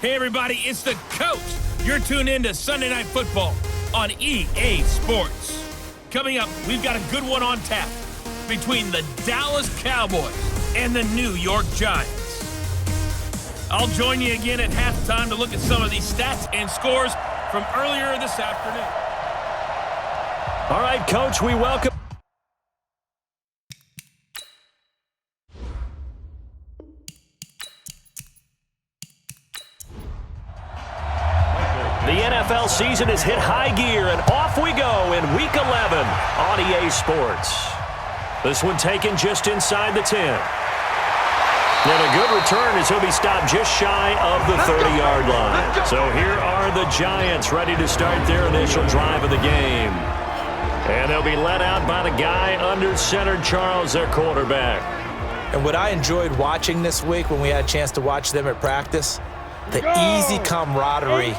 Hey, everybody, it's the coach. You're tuned in to Sunday Night Football on EA Sports. Coming up, we've got a good one on tap between the Dallas Cowboys and the New York Giants. I'll join you again at halftime to look at some of these stats and scores from earlier this afternoon. All right, Coach, we welcome. The NFL season has hit high gear, and off we go in Week 11 on EA Sports. This one taken just inside the 10. And a good return as he'll be stopped just shy of the 30-yard line. So here are the Giants ready to start their initial drive of the game. And they'll be led out by the guy under center, Charles, their quarterback. And what I enjoyed watching this week when we had a chance to watch them at practice, the easy camaraderie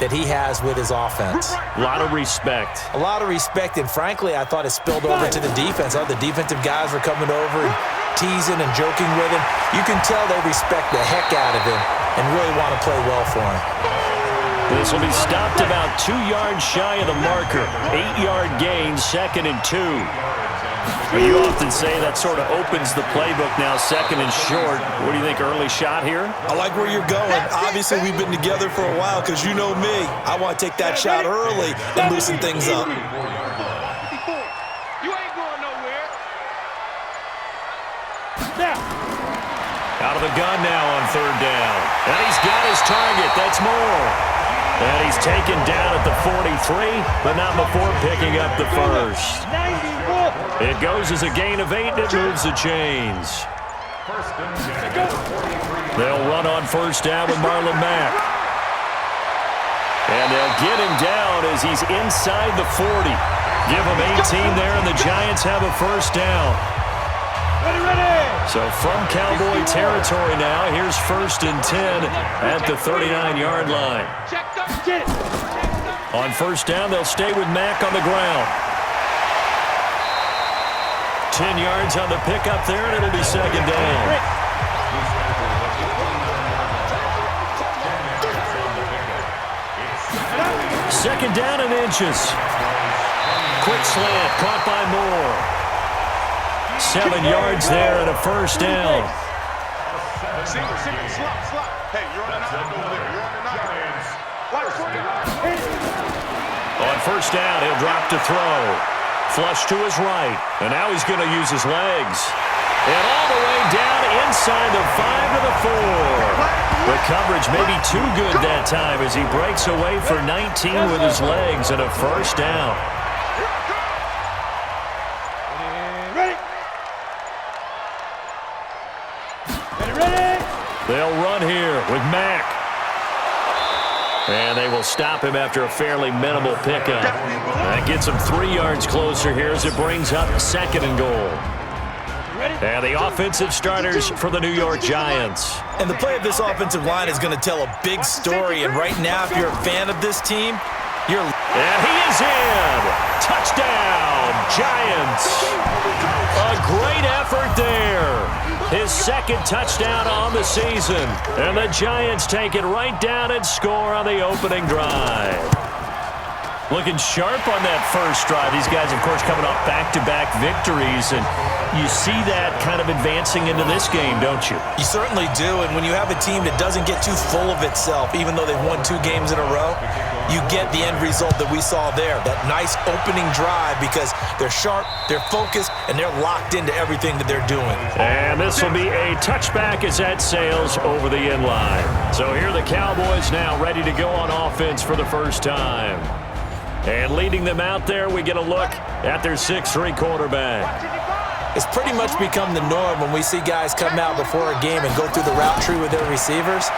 that he has with his offense. A lot of respect. A lot of respect, and frankly, I thought it spilled over to the defense. All the defensive guys were coming over and teasing and joking with him. You can tell they respect the heck out of him and really want to play well for him. This will be stopped about 2 yards shy of the marker. 8-yard gain, 2nd and 2. But you often say that sort of opens the playbook now, 2nd and short. What do you think, early shot here? I like where you're going. Obviously, we've been together for a while because you know me. I want to take that shot early and loosen things up. You ain't going nowhere. Out of the gun now on 3rd down. And he's got his target. That's Moore. And he's taken down at the 43, but not before picking up the first. It goes as a gain of 8, and it moves the chains. They'll run on 1st down with Marlon Mack. And they'll get him down as he's inside the 40. Give him 18 there, and the Giants have a 1st down. So from Cowboy territory now, here's 1st and 10 at the 39-yard line. On 1st down, they'll stay with Mack on the ground. 10 yards on the pickup there, and it'll be 2nd down. Second down and inches. Quick slant, caught by Moore. 7 yards there and a 1st down. Hey, you're on an island over there. You're on an island. On 1st down, he'll drop to throw. Flush to his right, and now he's going to use his legs. And all the way down inside the 5 to the 4. The coverage may be too good that time as he breaks away for 19 with his legs and a 1st down. They'll run here with Mack. And they will stop him after a fairly minimal pickup. That gets him 3 yards closer here as it brings up 2nd and goal. And the offensive starters for the New York Giants. And the play of this offensive line is going to tell a big story. And right now, if you're a fan of this team, you're... And he is in! Touchdown, Giants! A great effort there. His 2nd touchdown on the season. And the Giants take it right down and score on the opening drive. Looking sharp on that first drive. These guys, of course, coming off back-to-back victories. And you see that kind of advancing into this game, don't you? You certainly do. And when you have a team that doesn't get too full of itself, even though they've won 2 games in a row, you get the end result that we saw there. That nice opening drive because they're sharp, they're focused, and they're locked into everything that they're doing. And this will be a touchback as that sails over the end line. So here are the Cowboys now ready to go on offense for the first time. And leading them out there, we get a look at their 6'3" quarterback. It's pretty much become the norm when we see guys come out before a game and go through the route tree with their receivers.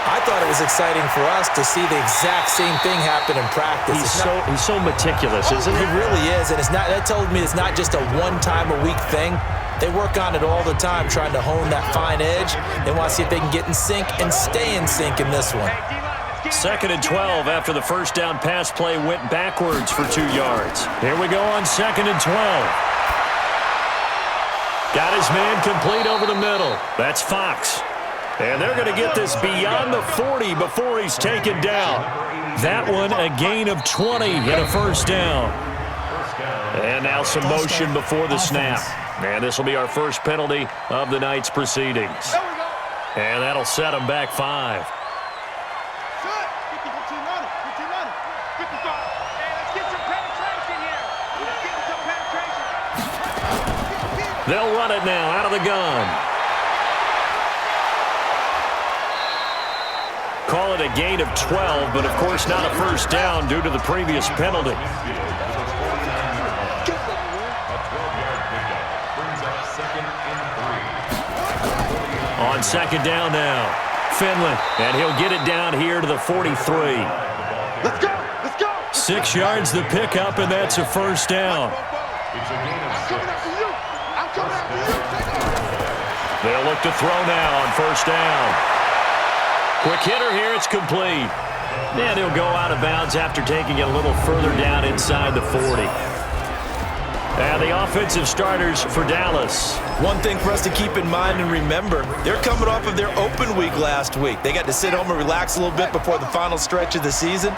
I thought it was exciting for us to see the exact same thing happen in practice. He's so meticulous, isn't he? It really is, and that tells me it's not just a one-time-a-week thing. They work on it all the time, trying to hone that fine edge. They want to see if they can get in sync and stay in sync in this one. 2nd and 12 after the 1st down pass play went backwards for 2 yards. Here we go on 2nd and 12. Got his man complete over the middle. That's Fox. And they're going to get this beyond the 40 before he's taken down. That one a gain of 20 and a first down. And now some motion before the snap. And this will be our first penalty of the night's proceedings. And that'll set them back 5. They'll run it now out of the gun. Call it a gain of 12, but of course not a first down due to the previous penalty. On second down now, Finley, and he'll get it down here to the 43. Let's go! Let's go! 6 yards the pickup, and that's a first down. They'll look to throw now on first down. Quick hitter here, it's complete. And he'll go out of bounds after taking it a little further down inside the 40. And the offensive starters for Dallas. One thing for us to keep in mind and remember, they're coming off of their open week last week. They got to sit home and relax a little bit before the final stretch of the season.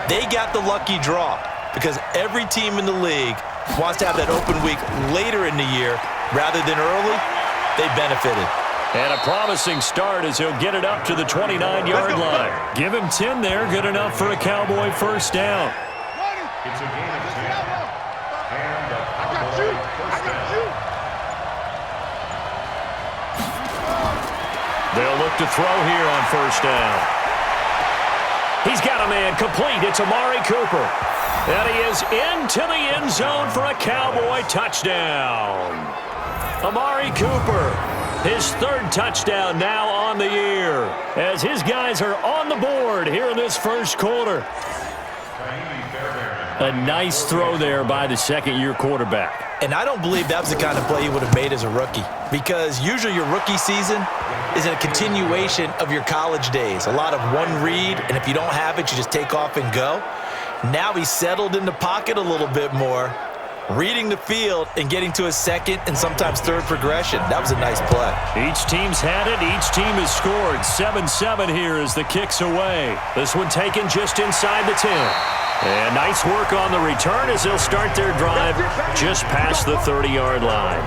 They got the lucky draw because every team in the league wants to have that open week later in the year rather than early. They benefited. And a promising start as he'll get it up to the 29-yard line. Give him 10 there, good enough for a Cowboy first down. It's a gain of 10. I got you. They'll look to throw here on first down. He's got a man complete. It's Amari Cooper. And he is into the end zone for a Cowboy touchdown. Amari Cooper, his 3rd touchdown now on the year, as his guys are on the board here in this first quarter. A nice throw there by the second-year quarterback. And I don't believe that was the kind of play he would have made as a rookie, because usually your rookie season is a continuation of your college days. A lot of one read, and if you don't have it, you just take off and go. Now he's settled in the pocket a little bit more, reading the field and getting to a second and sometimes third progression. That was a nice play. Each team's had it. Each team has scored. 7-7 here as the kick's away. This one taken just inside the 10. And nice work on the return as they'll start their drive just past the 30-yard line.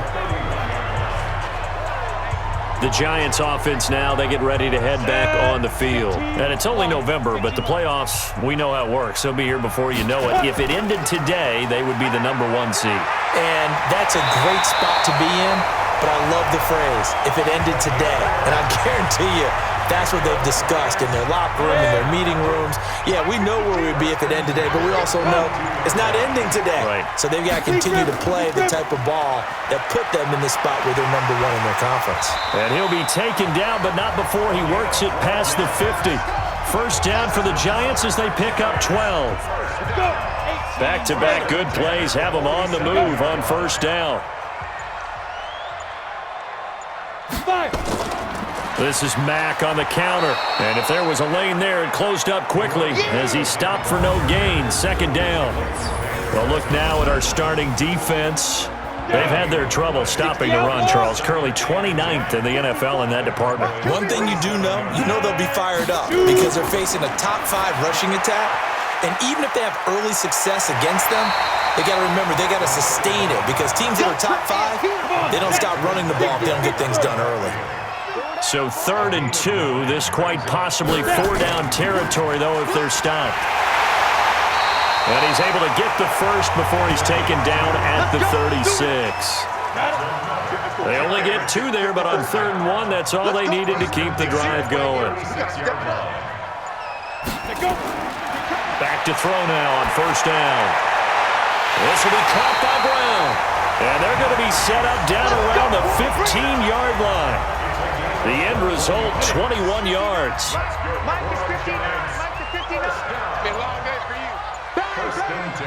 The Giants offense now, they get ready to head back on the field. And it's only November, but the playoffs, we know how it works. They'll be here before you know it. If it ended today, they would be the #1 seed. And that's a great spot to be in, but I love the phrase, if it ended today. And I guarantee you, that's what they've discussed in their locker room, in their meeting rooms. Yeah, we know where we'd be if it ended today, but we also know it's not ending today. Right. So they've got to continue to play the type of ball that put them in the spot where they're #1 in their conference. And he'll be taken down, but not before he works it past the 50. First down for the Giants as they pick up 12. Back-to-back good plays have them on the move on first down. This is Mack on the counter. And if there was a lane there, it closed up quickly as he stopped for no gain. Second down. Well, look now at our starting defense. They've had their trouble stopping the run, Charles. Currently 29th in the NFL in that department. One thing you do know, they'll be fired up because they're facing a top 5 rushing attack. And even if they have early success against them, they got to remember they got to sustain it because teams that are top 5, they don't stop running the ball if they don't get things done early. So 3rd and 2, this quite possibly 4-down territory, though, if they're stopped. And he's able to get the first before he's taken down at the 36. They only get 2 there, but on 3rd and 1, that's all they needed to keep the drive going. Back to throw now on first down. This will be caught by Brown. And they're going to be set up down around the 15-yard line. The end result, 21 yards. Mike is 59. Mike is 59. Been a long day for you. First and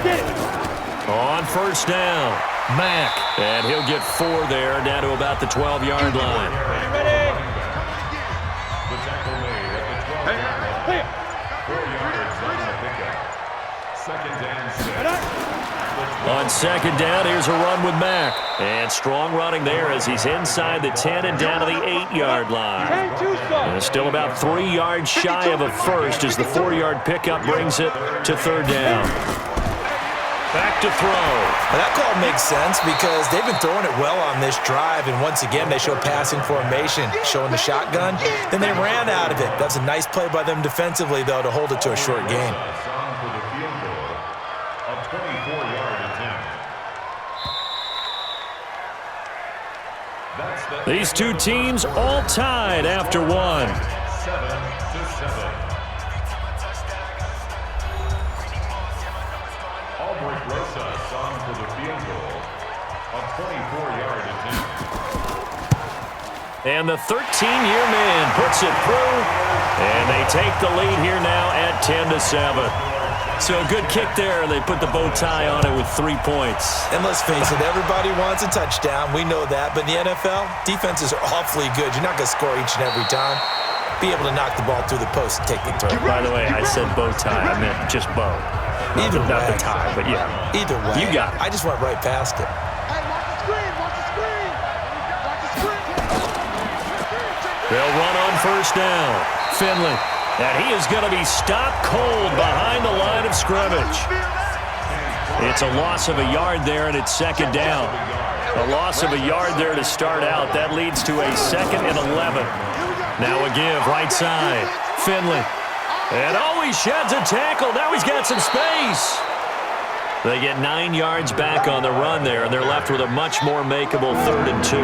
10. On first down, Mack. And he'll get 4 there, down to about the 12-yard line. Ready? On second down, here's a run with Mack. And strong running there as he's inside the 10 and down to the 8-yard line. And still about 3 yards shy of a first as the 4-yard pickup brings it to third down. Back to throw. Well, that call makes sense because they've been throwing it well on this drive, and once again, they show passing formation, showing the shotgun. Then they ran out of it. That's a nice play by them defensively, though, to hold it to a short gain. These two teams all tied after one. 7-7. For the field goal, a 24-yard attempt. And the 13-year man puts it through, and they take the lead here now at 10-7. So a good kick there, and they put the bow tie on it with 3 points. And let's face it, everybody wants a touchdown. We know that. But in the NFL, defenses are awfully good. You're not going to score each and every time. Be able to knock the ball through the post and take the throw. By the way, I said bow tie. I meant just bow. Either not way. the tie, but yeah. Either way. You got it. I just went right past it. Hey, watch the screen, watch the screen. Watch the screen. They'll run on first down. Finley. And he is going to be stopped cold behind the line of scrimmage. It's a loss of a yard there, and it's second down. A loss of a yard there to start out. That leads to a 2nd and 11. Now a give, right side. Finley. And he sheds a tackle. Now he's got some space. They get 9 yards back on the run there, and they're left with a much more makeable 3rd and 2.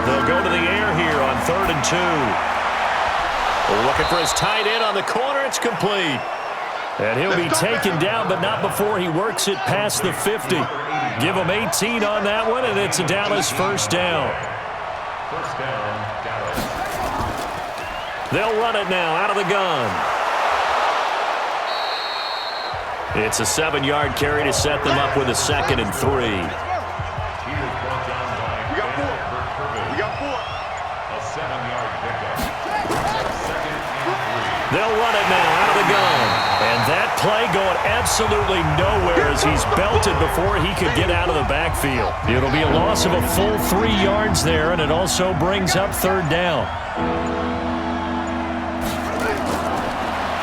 They'll go to the air here on 3rd and 2. Looking for his tight end on the corner. It's complete. And he'll be taken down, but not before he works it past the 50. Give him 18 on that one, and it's a Dallas first down. First down, Dallas. They'll run it now out of the gun. It's a 7-yard carry to set them up with a 2nd and 3. He was brought down by We got 4. A 7-yard pickup. 2nd and 3. They'll run it now out of the gun. And that play going absolutely nowhere as he's belted before he could get out of the backfield. It'll be a loss of a full 3 yards there, and it also brings up 3rd down.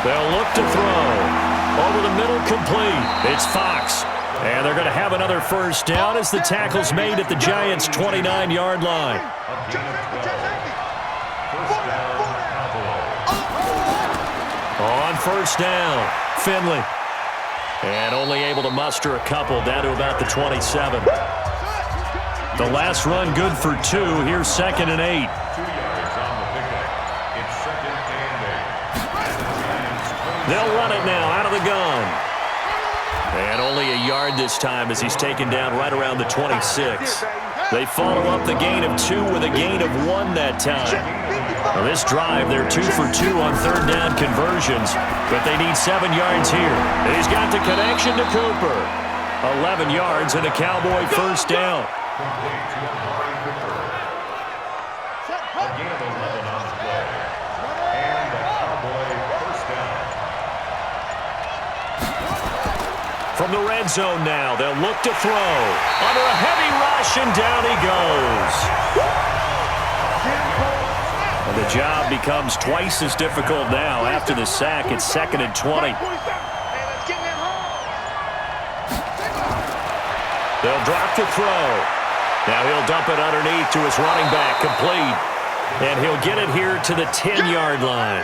They'll look to throw. Over the middle, complete. It's Fox. And they're going to have another first down as the tackle's made at the Giants' 29-yard line. On first down, Finley. And only able to muster a couple down to about the 27. The last run good for 2. Here's 2nd and 8. 2 yards on the pickup. It's 2nd and 8. They'll run it now out of the gun. And only a yard this time as he's taken down right around the 26. They follow up the gain of 2 with a gain of 1 that time. Now this drive, they're 2 for 2 on 3rd down conversions, but they need 7 yards here. He's got the connection to Cooper. 11 yards and a Cowboy first down. Complete to Amari Cooper. A gain of 11 on the play. And a Cowboy first down. From the red zone now, they'll look to throw. Under a heavy rush, and down he goes. And the job becomes twice as difficult now after the sack. It's 2nd and 20. They'll drop to throw. Now he'll dump it underneath to his running back, complete. And he'll get it here to the 10-yard line.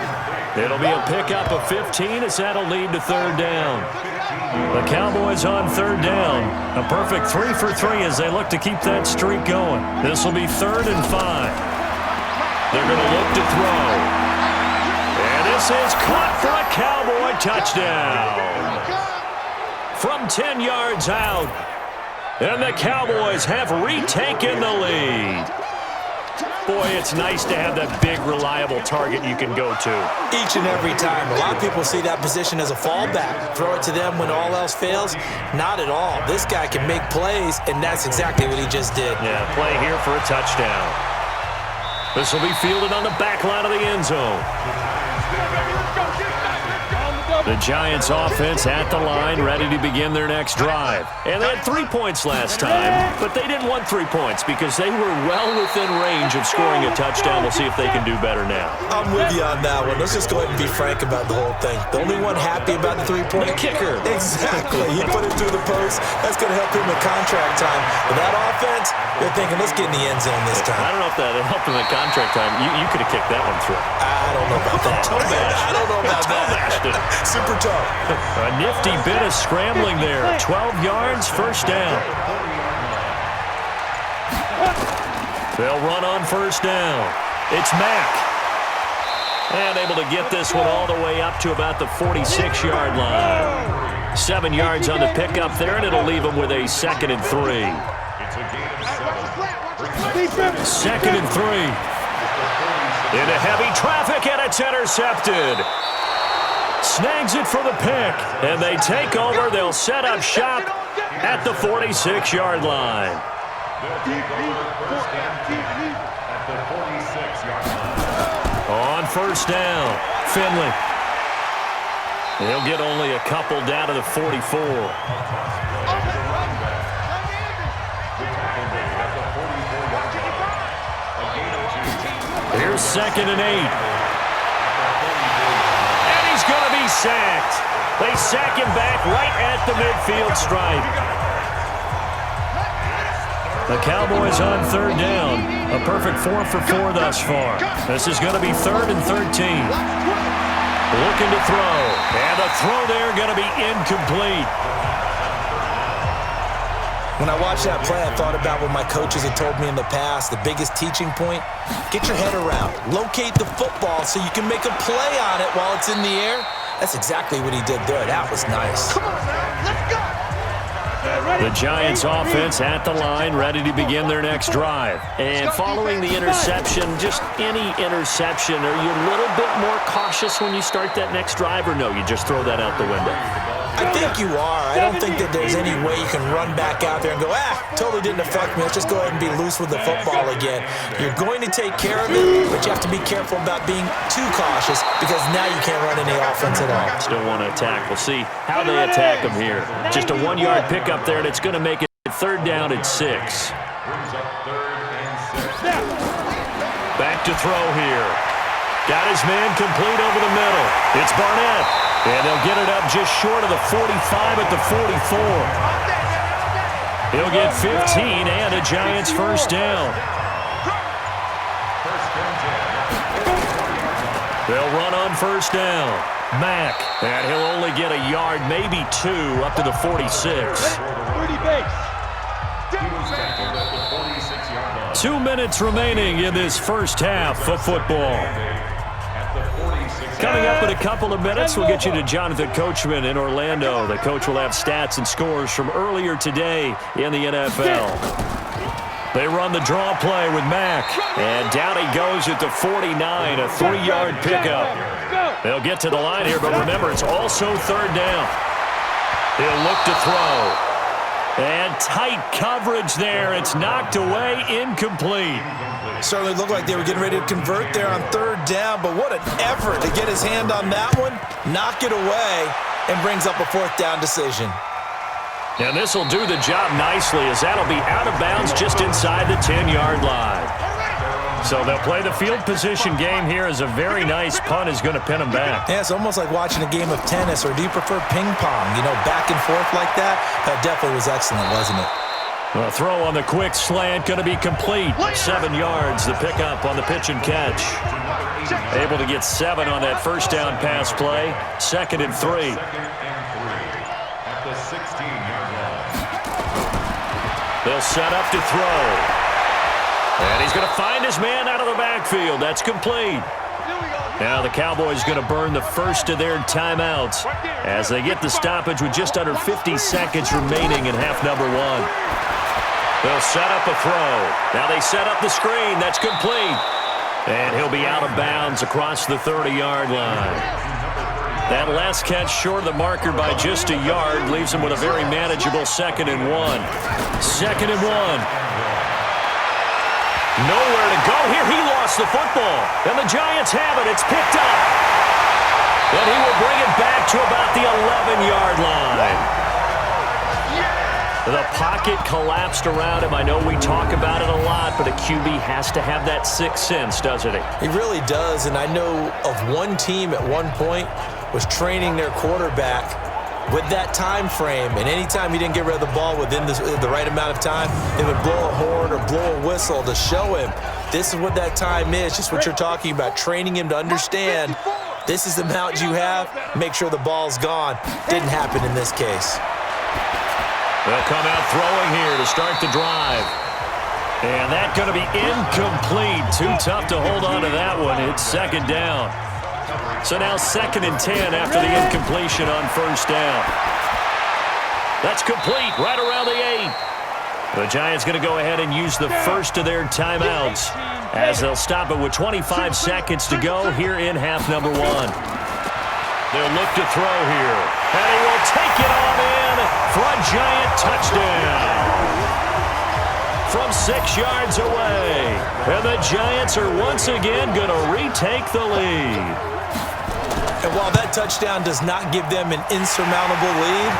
It'll be a pickup of 15 as that'll lead to 3rd down. The Cowboys on 3rd down. A perfect 3 for 3 as they look to keep that streak going. This will be 3rd and 5. They're going to look to throw. And this is caught for a Cowboy touchdown. From 10 yards out. And the Cowboys have retaken the lead. Boy, it's nice to have that big, reliable target you can go to. Each and every time. A lot of people see that position as a fallback. Throw it to them when all else fails. Not at all. This guy can make plays, and that's exactly what he just did. Yeah, play here for a touchdown. This will be fielded on the back line of the end zone. The Giants offense at the line, ready to begin their next drive. And they had 3 points last time, but they didn't want 3 points because they were well within range of scoring a touchdown. We'll see if they can do better now. I'm with you on that one. Let's just go ahead and be frank about the whole thing. The only one happy about the 3-point? The kicker. Exactly. He put it through the post. That's going to help him with contract time. But that offense, they're thinking, let's get in the end zone this time. I don't know if that helped him at contract time. You could have kicked that one through. I don't know about that. I don't know about that. Super tough. A nifty bit of scrambling there. 12 yards, first down. They'll run on first down. It's Mack. And able to get this one all the way up to about the 46-yard line. 7 yards on the pickup there, and it'll leave them with a 2nd and 3. Second and 3. Into heavy traffic, and it's intercepted. Snags it for the pick, and they take over. They'll set up shop at the 46-yard line. On first down, Finley. He'll get only a couple down to the 44. Here's 2nd and 8. Going to be sacked. They sack him back right at the midfield stripe. The Cowboys on 3rd down. A perfect 4 for 4 thus far. This is going to be 3rd and 13. Looking to throw. And the throw there going to be incomplete. When I watched that play, I thought about what my coaches had told me in the past. The biggest teaching point, get your head around. Locate the football so you can make a play on it while it's in the air. That's exactly what he did there. That was nice. Come on, man. Let's go. The Giants offense at the line, ready to begin their next drive. And following the interception, just any interception, are you a little bit more cautious when you start that next drive, or no, you just throw that out the window? I think you are. I don't think that there's any way you can run back out there and go, totally didn't affect me. Let's just go ahead and be loose with the football again. You're going to take care of it, but you have to be careful about being too cautious because now you can't run any offense at all. Still want to attack. We'll see how they attack them here. Just a 1-yard pickup there, and it's going to make it 3rd down and 6. Back to throw here. Got his man complete over the middle. It's Barnett. And they'll get it up just short of the 45 at the 44. He'll get 15 and a Giants first down. They'll run on first down. Mack. And he'll only get a yard, maybe 2, up to the 46. 2 minutes remaining in this first half of football. Coming up in a couple of minutes, we'll get you to Jonathan Coachman in Orlando. The coach will have stats and scores from earlier today in the NFL. They run the draw play with Mack. And down he goes at the 49, a 3-yard pickup. They'll get to the line here, but remember, it's also 3rd down. He'll look to throw. And tight coverage there. It's knocked away, incomplete. Certainly looked like they were getting ready to convert there on 3rd down, but what an effort to get his hand on that one, knock it away, and brings up a 4th down decision. And this will do the job nicely as that'll be out of bounds just inside the 10-yard line. So they'll play the field position game here as a very nice punt is going to pin them back. Yeah, it's almost like watching a game of tennis, or do you prefer ping pong? You know, back and forth like that? That definitely was excellent, wasn't it? The throw on the quick slant going to be complete. 7 yards, the pickup on the pitch and catch. Able to get 7 on that first down pass play. 2nd and 3. At the 16-yard line. They'll set up to throw. And he's going to find his man out of the backfield. That's complete. Now the Cowboys going to burn the first of their timeouts as they get the stoppage with just under 50 seconds remaining in half number 1. They'll set up a throw. Now they set up the screen. That's complete. And he'll be out of bounds across the 30-yard line. That last catch short of the marker by just a yard leaves him with a very manageable 2nd and 1. 2nd and 1. Nowhere to go here. He lost the football. And the Giants have it. It's picked up. And he will bring it back to about the 11-yard line. The pocket collapsed around him. I know we talk about it a lot, but a QB has to have that sixth sense, doesn't he? He really does, and I know of one team at one point was training their quarterback with that time frame, and anytime he didn't get rid of the ball within the right amount of time, they would blow a horn or blow a whistle to show him this is what that time is, just what you're talking about, training him to understand this is the amount you have, make sure the ball's gone. Didn't happen in this case. They'll come out throwing here to start the drive. And that's going to be incomplete. Too tough to hold on to that one. It's second down. So now 2nd and 10 after the incompletion on first down. That's complete right around the 8. The Giants going to go ahead and use the first of their timeouts as they'll stop it with 25 seconds to go here in half number 1. They'll look to throw here. And he will take it on in for a Giant touchdown. From 6 yards away. And the Giants are once again going to retake the lead. And while that touchdown does not give them an insurmountable lead,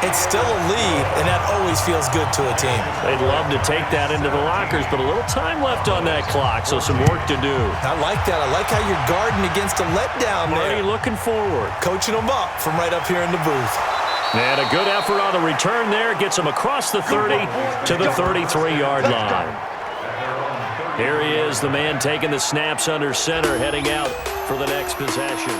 it's still a lead, and that always feels good to a team. They'd love to take that into the lockers, but a little time left on that clock, so some work to do. I like that. I like how you're guarding against a letdown there. Marty looking forward. Coaching them up from right up here in the booth. And a good effort on the return there. Gets him across the 30 to the 33-yard line. Here he is, the man taking the snaps under center, heading out for the next possession.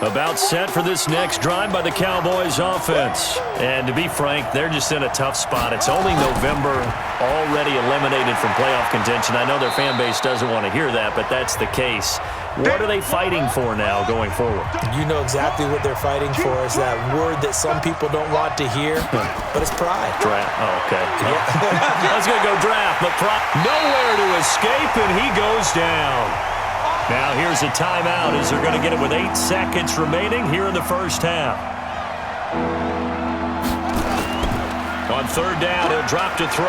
About set for this next drive by the Cowboys offense. And to be frank, they're just in a tough spot. It's only November, already eliminated from playoff contention. I know their fan base doesn't want to hear that, but that's the case. What are they fighting for now going forward? You know exactly what they're fighting for. Is that word that some people don't want to hear, but it's pride. Draft. Oh, okay. Yeah. I was going to go draft, but nowhere to escape, and he goes down. Now here's a timeout as they're going to get it with 8 seconds remaining here in the first half. On third down, he'll drop to throw.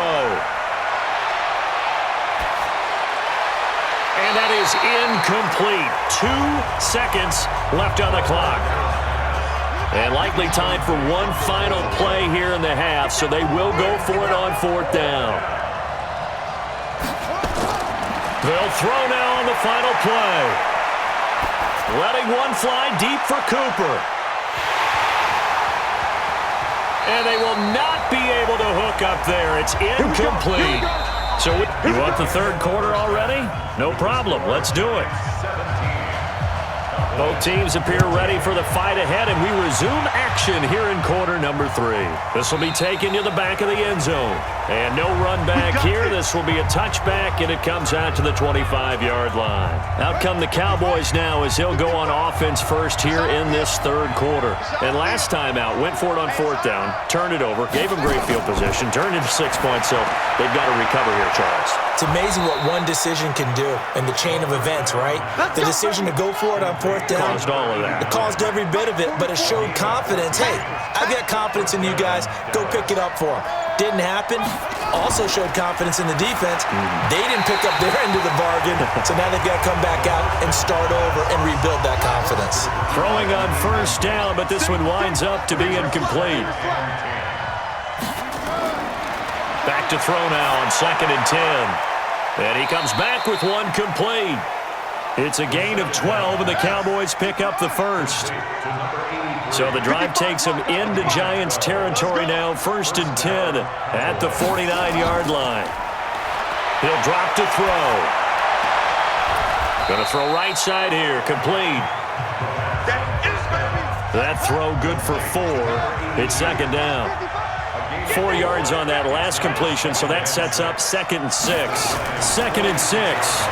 And that is incomplete. 2 seconds left on the clock. And likely time for one final play here in the half, so they will go for it on fourth down. They'll throw now on the final play. Letting one fly deep for Cooper. And they will not be able to hook up there. It's incomplete. So you want the third quarter already? No problem. Let's do it. Both teams appear ready for the fight ahead, and we resume action here in quarter number 3. This will be taken to the back of the end zone. And no run back here. This will be a touchback, and it comes out to the 25-yard line. Out come the Cowboys now as he'll go on offense first here in this third quarter. And last time out, went for it on fourth down, turned it over, gave him great field position, turned it to 6 points, so they've got to recover here, Charles. It's amazing what one decision can do in the chain of events, right? The decision to go for it on fourth down. Caused all of that. It caused every bit of it, but it showed confidence. Hey, I've got confidence in you guys. Go pick it up for them. Didn't happen. Also showed confidence in the defense. They didn't pick up their end of the bargain, so now they've got to come back out and start over and rebuild that confidence. Throwing on first down, but this one winds up to be incomplete. Back to throw now on 2nd and 10. And he comes back with one complete. It's a gain of 12, and the Cowboys pick up the first. So the drive takes him into Giants territory now, 1st and 10 at the 49-yard line. He'll drop to throw. Going to throw right side here, complete. That throw good for 4. It's second down. 4 yards on that last completion, so that sets up 2nd and 6. 2nd and 6.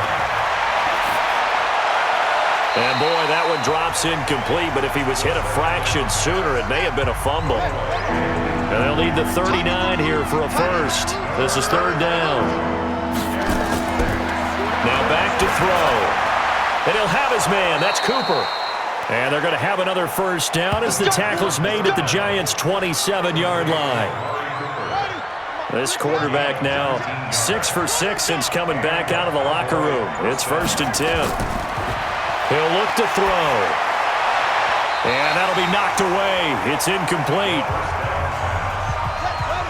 And boy, that one drops incomplete, but if he was hit a fraction sooner, it may have been a fumble. And they'll need the 39 here for a first. This is third down. Now back to throw. And he'll have his man. That's Cooper. And they're going to have another first down as the tackle's made at the Giants' 27-yard line. This quarterback now 6 for 6 since coming back out of the locker room. It's 1st and 10. He'll look to throw. And that'll be knocked away. It's incomplete.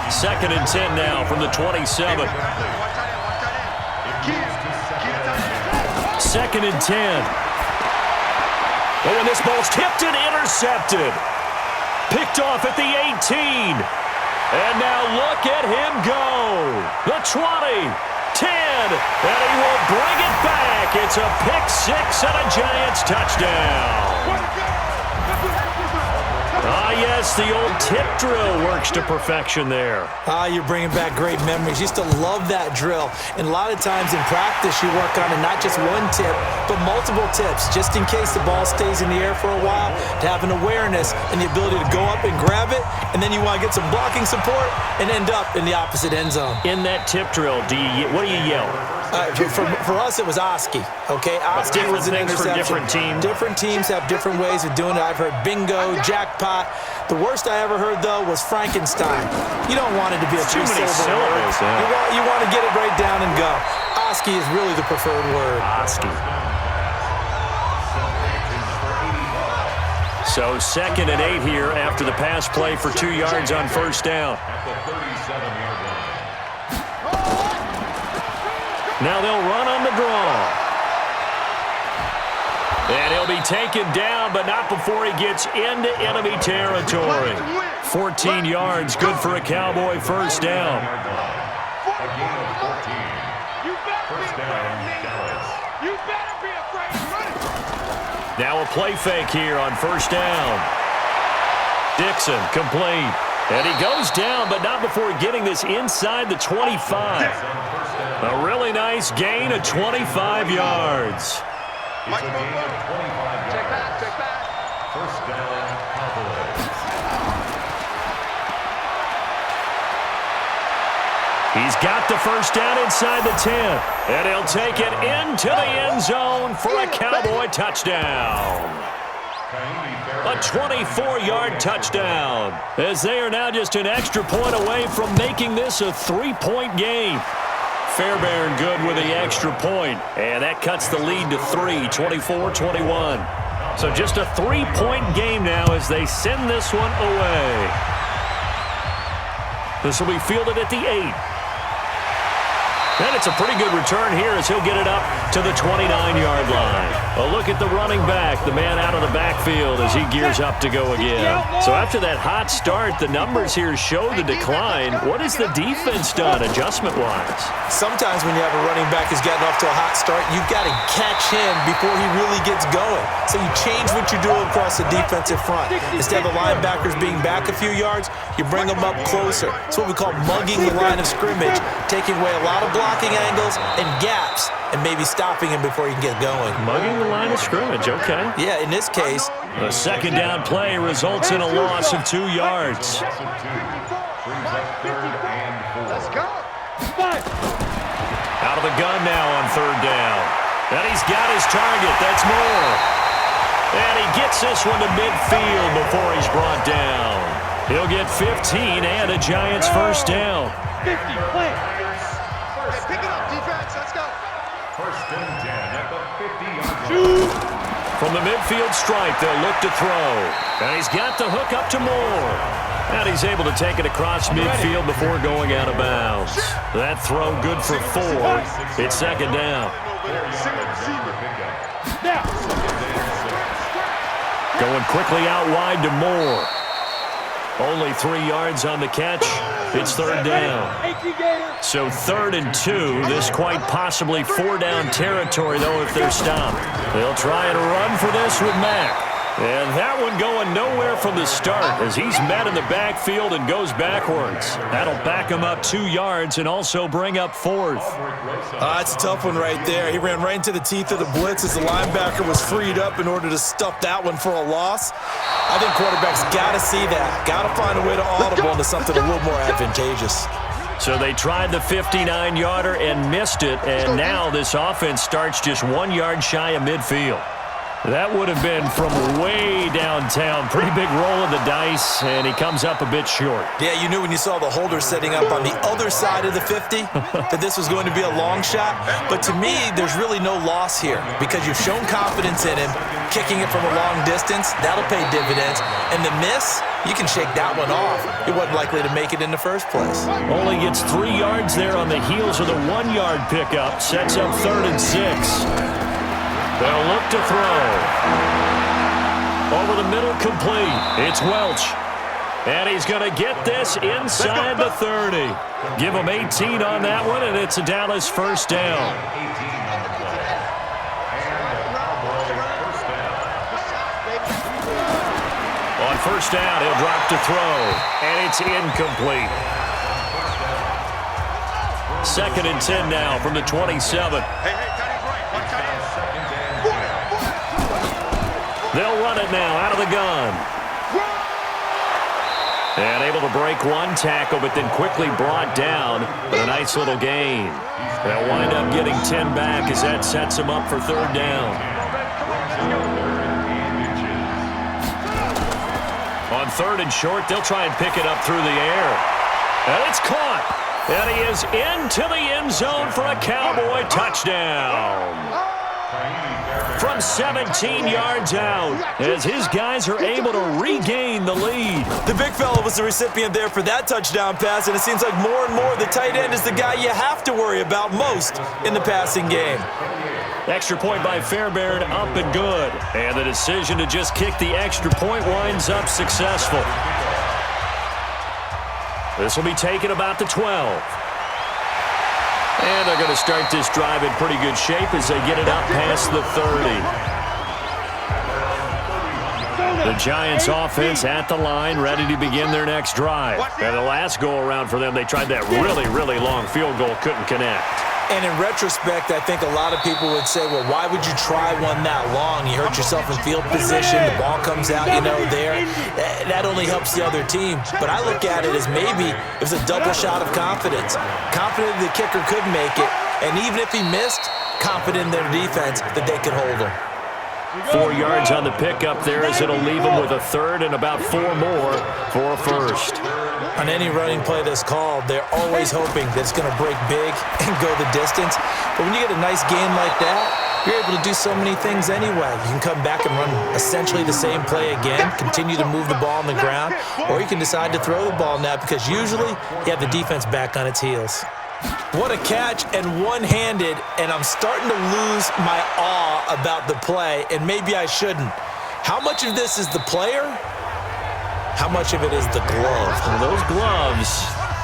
2nd and 10 now from the 27. 2nd and 10. Oh, and this ball's tipped and intercepted. Picked off at the 18. And now look at him go. The 20, 10, and he will bring it back. It's a pick six and a Giants touchdown. Yes, the old tip drill works to perfection there. You're bringing back great memories. Used to love that drill. And a lot of times in practice, you work on it, not just one tip, but multiple tips, just in case the ball stays in the air for a while, to have an awareness and the ability to go up and grab it, and then you want to get some blocking support and end up in the opposite end zone. In that tip drill, what do you yell? For us, it was Oski. Okay, Oski was an interception. For different teams. Different teams have different ways of doing it. I've heard bingo, jackpot. The worst I ever heard, though, was Frankenstein. You don't want it to be a three-syllable word. You want to get it right down and go. Oski is really the preferred word. Oski. So 2nd and 8 here after the pass play for 2 yards on 1st down. Now they'll run on the draw. And he'll be taken down, but not before he gets into enemy territory. 14 yards, good for a Cowboy 1st down. Now a play fake here on 1st down. Dixon complete. And he goes down, but not before getting this inside the 25. A really nice gain of 25 yards. It's a gain of 25 yards. Check back. 1st down, Cowboys. He's got the 1st down inside the 10. And he'll take it into the end zone for a Cowboy touchdown. A 24-yard touchdown, as they are now just an extra point away from making this a 3-point game. Fairbairn good with the extra point, and that cuts the lead to 3, 24-21. So just a 3-point game now as they send this one away. This will be fielded at the 8. And it's a pretty good return here as he'll get it up to the 29-yard line. A look at the running back, the man out of the backfield as he gears up to go again. So after that hot start, the numbers here show the decline. What has the defense done adjustment-wise? Sometimes when you have a running back who's gotten off to a hot start, you've got to catch him before he really gets going. So you change what you do across the defensive front. Instead of the linebackers being back a few yards, you bring them up closer. It's what we call mugging the line of scrimmage, taking away a lot of blocking angles and gaps, and maybe stopping him before he can get going. Mugging the line of scrimmage, okay. Yeah, in this case. A 2nd down play results in a loss of 2 yards. Let's go. Out of the gun now on 3rd down. And he's got his target. That's Moore. And he gets this one to midfield before he's brought down. He'll get 15 and a Giants 1st down. 50, play. Pick it up, defense. Let's go. 1st and 10 at the 50-yard line. From the midfield stripe, they'll look to throw. And he's got the hook up to Moore. And he's able to take it across midfield before going out of bounds. That throw good for 4. It's 2nd down. Going quickly out wide to Moore. Only 3 yards on the catch. It's 3rd down. So 3rd and 2. This quite possibly 4-down territory, though, if they're stopped. They'll try and run for this with Mack. And that one going nowhere from the start as he's met in the backfield and goes backwards. That'll back him up 2 yards and also bring up 4th. It's a tough one right there. He ran right into the teeth of the blitz as the linebacker was freed up in order to stuff that one for a loss. I think quarterbacks got to see that. Got to find a way to audible into something a little more advantageous. So they tried the 59-yarder and missed it, and now this offense starts just 1 yard shy of midfield. That would have been from way downtown. Pretty big roll of the dice, and he comes up a bit short. Yeah, you knew when you saw the holder setting up on the other side of the 50 that this was going to be a long shot. But to me, there's really no loss here because you've shown confidence in him. Kicking it from a long distance, that'll pay dividends. And the miss, you can shake that one off. It wasn't likely to make it in the first place. Only gets 3 yards there on the heels of the 1-yard pickup. Sets up 3rd and 6. They'll look to throw. Over the middle, complete. It's Welch. And he's going to get this inside the 30. Give him 18 on that one, and it's a Dallas first down. On first down, he'll drop to throw, and it's incomplete. 2nd and 10 now from the 27. They'll run it now out of the gun. And able to break one tackle, but then quickly brought down. But a nice little gain. They'll wind up getting 10 back as that sets them up for 3rd down. On 3rd and short, they'll try and pick it up through the air. And it's caught. And he is into the end zone for a Cowboy touchdown. From 17 yards out as his guys are able to regain the lead. The big fella was the recipient there for that touchdown pass, and it seems like more and more the tight end is the guy you have to worry about most in the passing game. Extra point by Fairbairn, up and good. And the decision to just kick the extra point winds up successful. This will be taken about the 12. And they're going to start this drive in pretty good shape as they get it up past the 30. The Giants offense at the line, ready to begin their next drive. And the last go-around for them, they tried that really, really long field goal, couldn't connect. And in retrospect, I think a lot of people would say, well, why would you try one that long? You hurt yourself in field position. The ball comes out, there. That only helps the other team. But I look at it as maybe it was a double shot of confidence. Confident the kicker could make it. And even if he missed, confident in their defense that they could hold him. 4 yards on the pickup there as it'll leave them with a 3rd and about 4 more for a first. On any running play that's called, they're always hoping that it's going to break big and go the distance. But when you get a nice game like that, you're able to do so many things anyway. You can come back and run essentially the same play again, continue to move the ball on the ground, or you can decide to throw the ball now because usually you have the defense back on its heels. What a catch, and one-handed, and I'm starting to lose my awe about the play, and maybe I shouldn't. How much of this is the player? How much of it is the glove? Well, those gloves,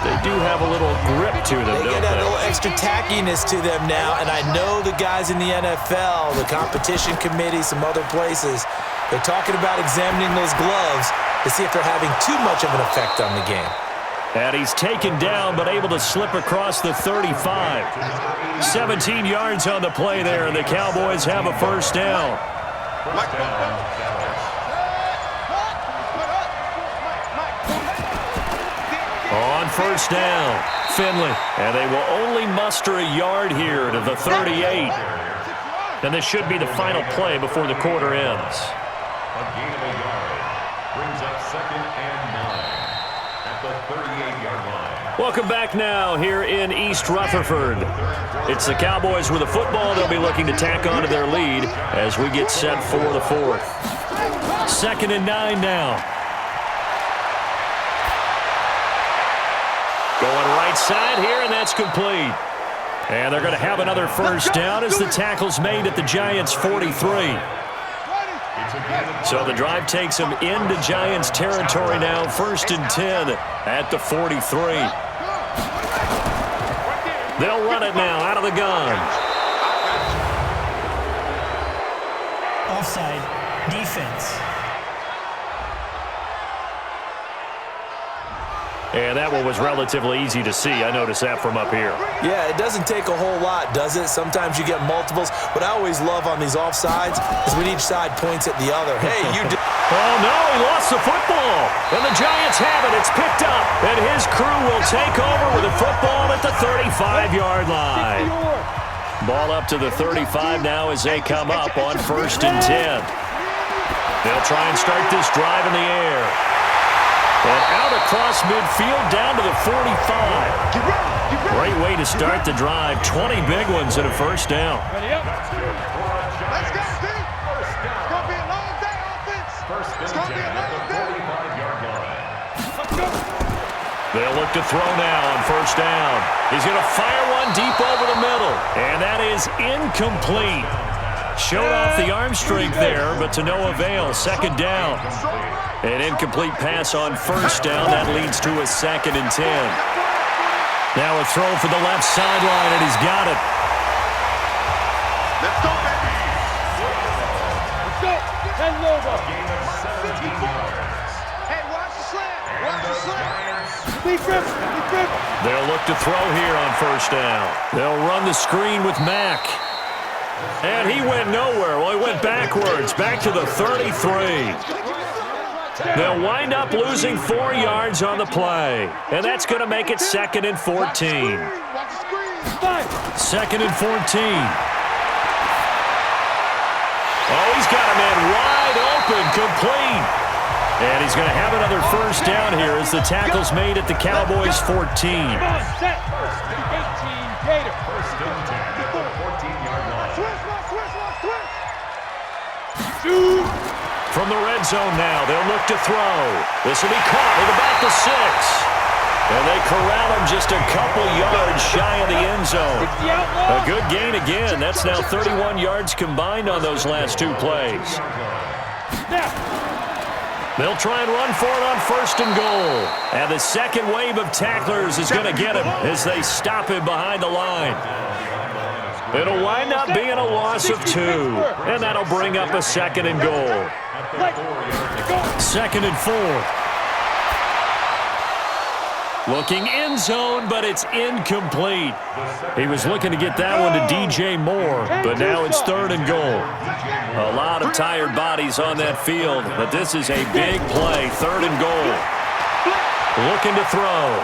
they do have a little grip to them, They get a little extra tackiness to them now, and I know the guys in the NFL, the competition committee, some other places, they're talking about examining those gloves to see if they're having too much of an effect on the game. And he's taken down, but able to slip across the 35. 17 yards on the play there, and the Cowboys have a first down. On first down, Finley. And they will only muster a yard here to the 38. And this should be the final play before the quarter ends. A gain of a yard brings up 2nd and 9 at the 38-yard line. Welcome back now here in East Rutherford. It's the Cowboys with the football. They'll be looking to tack on to their lead as we get set for the 4th. 2nd and 9 now. Going right side here, and that's complete. And they're going to have another first down as the tackle's made at the Giants' 43. So the drive takes them into Giants territory now, 1st and 10 at the 43. They'll run it now out of the gun. Offside, defense. And that one was relatively easy to see. I noticed that from up here. Yeah, it doesn't take a whole lot, does it? Sometimes you get multiples. What I always love on these offsides is when each side points at the other. Hey, you did. Oh, no, he lost the football. And the Giants have it. It's picked up. And his crew will take over with the football at the 35-yard line. Ball up to the 35 now as they come up on 1st and 10. They'll try and start this drive in the air. And out across midfield down to the 45. Great way to start the drive. 20 big ones and a first down. Let's go, Steve. It's going to be a long day, offense. It's going to be a long day. They'll look to throw now on 1st down. He's going to fire one deep over the middle. And that is incomplete. Showed off the arm strength there, but to no avail. 2nd down. An incomplete pass on 1st down. That leads to a 2nd and 10. Now a throw for the left sideline, and he's got it. Let's go, baby. Let's go. 10 over. Hey, watch the slant. Watch the slant. They'll look to throw here on 1st down. They'll run the screen with Mack. And he went nowhere. Well, he went backwards, back to the 33. They'll wind up losing 4 yards on the play. And that's going to make it 2nd and 14. 2nd and 14. Oh, he's got a man wide open, complete. And he's going to have another 1st down here as the tackle's made at the Cowboys 14. First and 10 at the 14-yard line. From the red zone now, they'll look to throw. This will be caught at about the 6. And they corral him just a couple yards shy of the end zone. A good gain again. That's now 31 yards combined on those last 2 plays. They'll try and run for it on 1st and goal. And the second wave of tacklers is going to get him as they stop him behind the line. It'll wind up being a loss of 2. And that'll bring up a 2nd and goal. 2nd and 4. Looking end zone, but it's incomplete. He was looking to get that one to DJ Moore, but now it's 3rd and goal. A lot of tired bodies on that field, but this is a big play. 3rd and goal. Looking to throw.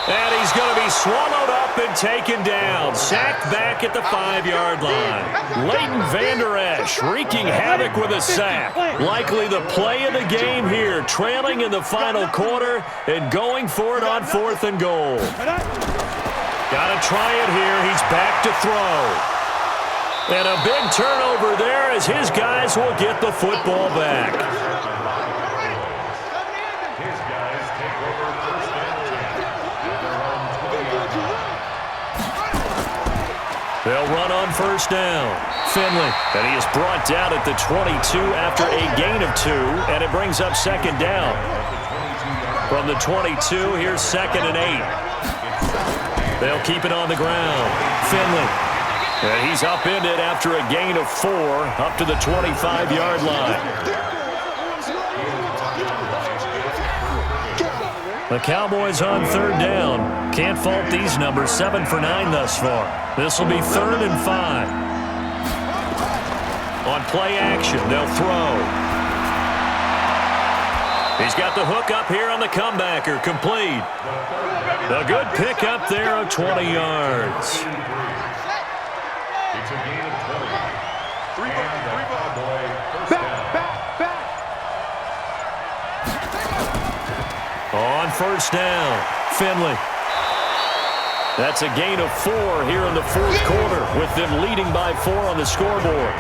And he's going to be swallowed up and taken down. Sacked back at the 5-yard line. Leighton Vander Esch wreaking havoc with a sack. Likely the play of the game here, trailing in the final quarter and going for it on 4th and goal. Got to try it here. He's back to throw. And a big turnover there as his guys will get the football back. They'll run on 1st down. Finley, and he is brought down at the 22 after a gain of 2, and it brings up 2nd down. From the 22, here's 2nd and 8. They'll keep it on the ground. Finley, and he's upended after a gain of 4 up to the 25-yard line. The Cowboys on 3rd down. Can't fault these numbers. 7 for 9 thus far. This will be 3rd and 5. On play action, they'll throw. He's got the hook up here on the comebacker. Complete. A good pick up there of 20 yards. It's a gain of 20. On 1st down, Finley. That's a gain of 4 here in the 4th quarter with them leading by 4 on the scoreboard.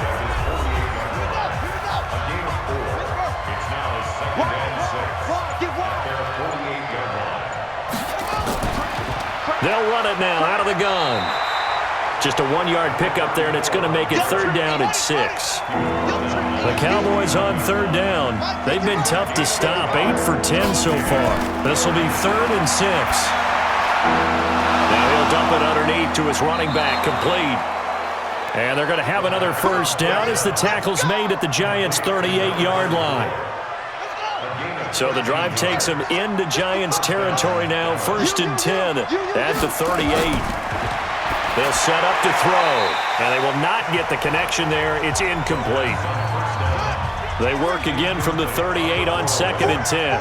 It's now 2nd and 6. Their 48-yard line. They'll run it now out of the gun. Just a 1-yard pickup there, and it's going to make it 3rd down at 6. The Cowboys on 3rd down. They've been tough to stop. 8 for 10 so far. This will be 3rd and 6. Now he'll dump it underneath to his running back. Complete. And they're going to have another 1st down as the tackle's made at the Giants' 38-yard line. So the drive takes them into Giants territory now. 1st and 10 at the 38. They'll set up to throw, and they will not get the connection there. It's incomplete. They work again from the 38 on 2nd and 10.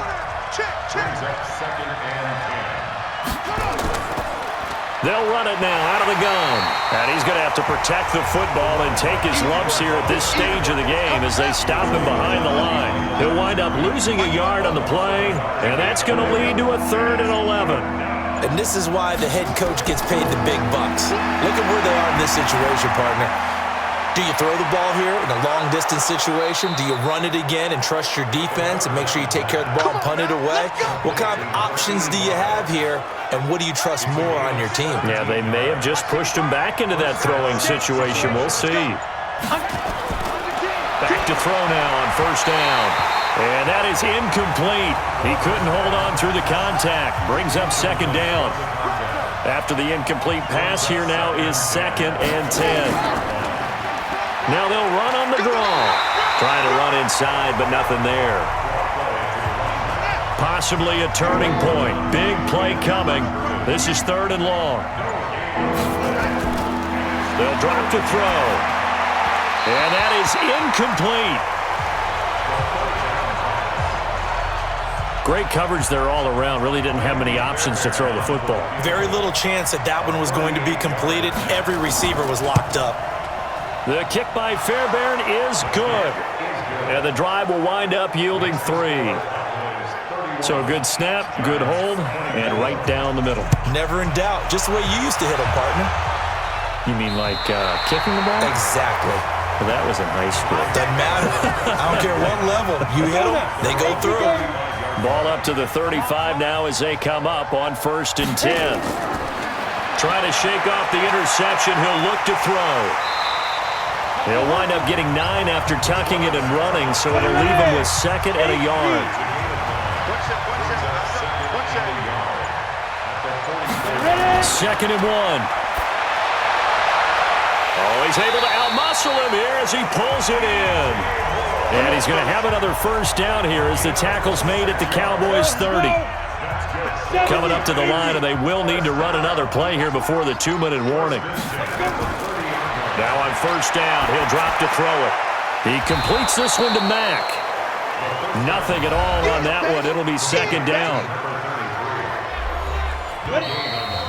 They'll run it now out of the gun. And he's going to have to protect the football and take his lumps here at this stage of the game as they stop him behind the line. He'll wind up losing a yard on the play, and that's going to lead to a 3rd and 11. And this is why the head coach gets paid the big bucks. Look at where they are in this situation, partner. Do you throw the ball here in a long-distance situation? Do you run it again and trust your defense and make sure you take care of the ball and punt it away? What kind of options do you have here, and what do you trust more on your team? Yeah, they may have just pushed him back into that throwing situation. We'll see. Back to throw now on 1st down. And that is incomplete. He couldn't hold on through the contact. Brings up 2nd down. After the incomplete pass, here now is 2nd and 10. Now they'll run on the draw. Trying to run inside, but nothing there. Possibly a turning point. Big play coming. This is 3rd and long. They'll drop to throw. And that is incomplete. Great coverage there all around. Really didn't have many options to throw the football. Very little chance that one was going to be completed. Every receiver was locked up. The kick by Fairbairn is good. And the drive will wind up yielding 3. So a good snap, good hold, and right down the middle. Never in doubt. Just the way you used to hit them, partner. You mean like kicking the ball? Exactly. Well, that was in high school. Doesn't matter. I don't care what level. You hit them, they go through. Ball up to the 35 now as they come up on 1st and 10. Trying to shake off the interception. He'll look to throw. He'll wind up getting 9 after tucking it and running, so it'll leave him with 2nd and a yard. 2nd and 1. Oh, he's able to outmuscle him here as he pulls it in. And he's going to have another 1st down here as the tackle's made at the Cowboys 30. Coming up to the line, and they will need to run another play here before the 2-minute warning. Now on 1st down, he'll drop to throw it. He completes this one to Mack. Nothing at all on that one. It'll be 2nd down.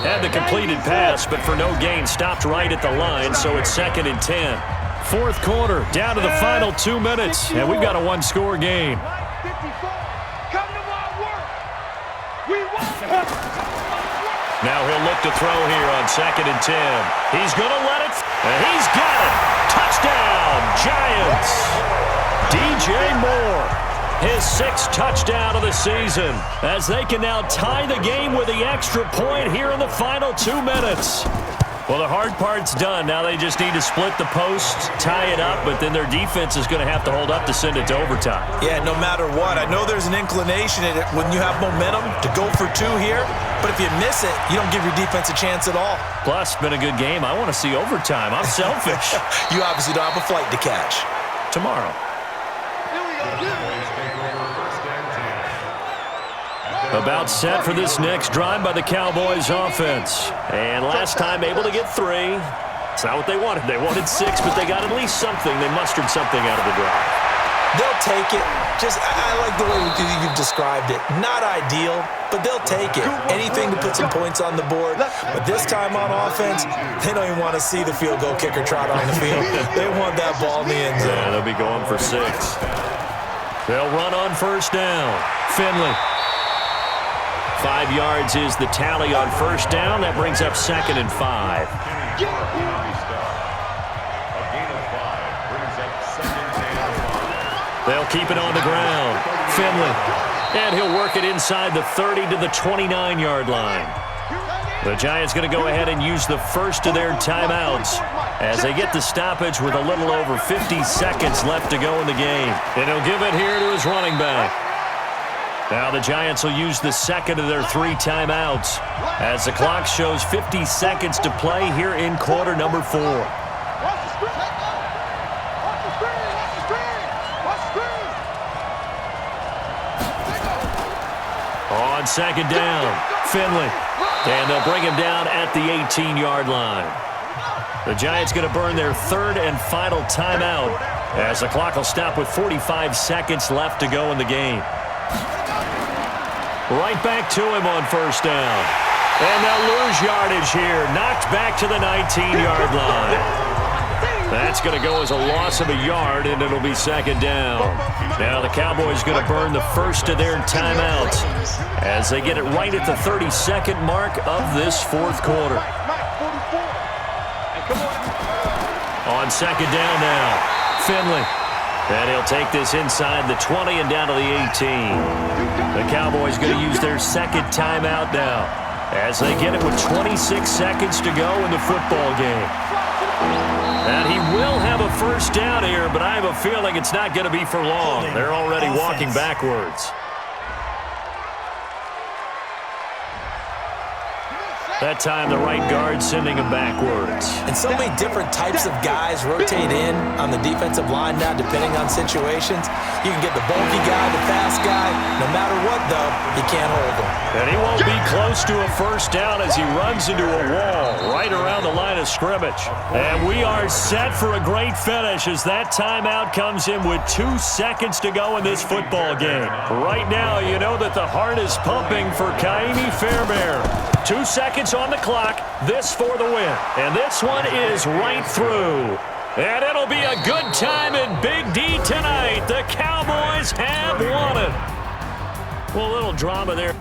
Had the completed pass, but for no gain, stopped right at the line, so it's 2nd and 10. 4th quarter, down to the final 2 minutes, and we've got a 1-score game. Now he'll look to throw here on 2nd and 10. He's going to let it, and he's got it. Touchdown, Giants. DJ Moore, his 6th touchdown of the season, as they can now tie the game with the extra point here in the final 2 minutes. Well, the hard part's done. Now they just need to split the post, tie it up, but then their defense is going to have to hold up to send it to overtime. Yeah, no matter what. I know there's an inclination in it when you have momentum to go for 2 here, but if you miss it, you don't give your defense a chance at all. Plus, it's been a good game. I want to see overtime. I'm selfish. You obviously don't have a flight to catch. Tomorrow. About set for this next drive by the Cowboys offense. And last time able to get 3. It's not what they wanted. They wanted 6, but they got at least something. They mustered something out of the drive. They'll take it. I like the way you've described it. Not ideal, but they'll take it. Anything to put some points on the board. But this time on offense, they don't even want to see the field goal kicker trot on the field. They want that ball in the end zone. Yeah, they'll be going for 6. They'll run on 1st down. Finley. 5 yards is the tally on 1st down. That brings up 2nd and 5. They'll keep it on the ground. Finley. And he'll work it inside the 30 to the 29-yard line. The Giants going to go ahead and use the first of their timeouts as they get the stoppage with a little over 50 seconds left to go in the game. And he'll give it here to his running back. Now the Giants will use the 2nd of their 3 timeouts as the clock shows 50 seconds to play here in quarter number 4. On 2nd down, Finley. And they'll bring him down at the 18-yard line. The Giants going to burn their 3rd and final timeout as the clock will stop with 45 seconds left to go in the game. Right back to him on 1st down. And they'll lose yardage here. Knocked back to the 19-yard line. That's going to go as a loss of a yard, and it'll be second down. Now the Cowboys going to burn the first of their timeouts as they get it right at the 32nd mark of this fourth quarter. On second down now, Finley. And he'll take this inside the 20 and down to the 18. The Cowboys going to use their second timeout now as they get it with 26 seconds to go in the football game. And he will have a first down here, but I have a feeling it's not going to be for long. They're already walking backwards. That time, the right guard sending him backwards. And so many different types of guys rotate in on the defensive line now, depending on situations. You can get the bulky guy, the fast guy. No matter what, though, you can't hold him. And he won't be close to a first down as he runs into a wall right around the line of scrimmage. And we are set for a great finish as that timeout comes in with 2 seconds to go in this football game. Right now, you know that the heart is pumping for Kaimi Fairbairn. 2 seconds on the clock, this for the win. And this one is right through. And it'll be a good time in Big D tonight. The Cowboys have won it. Well, a little drama there.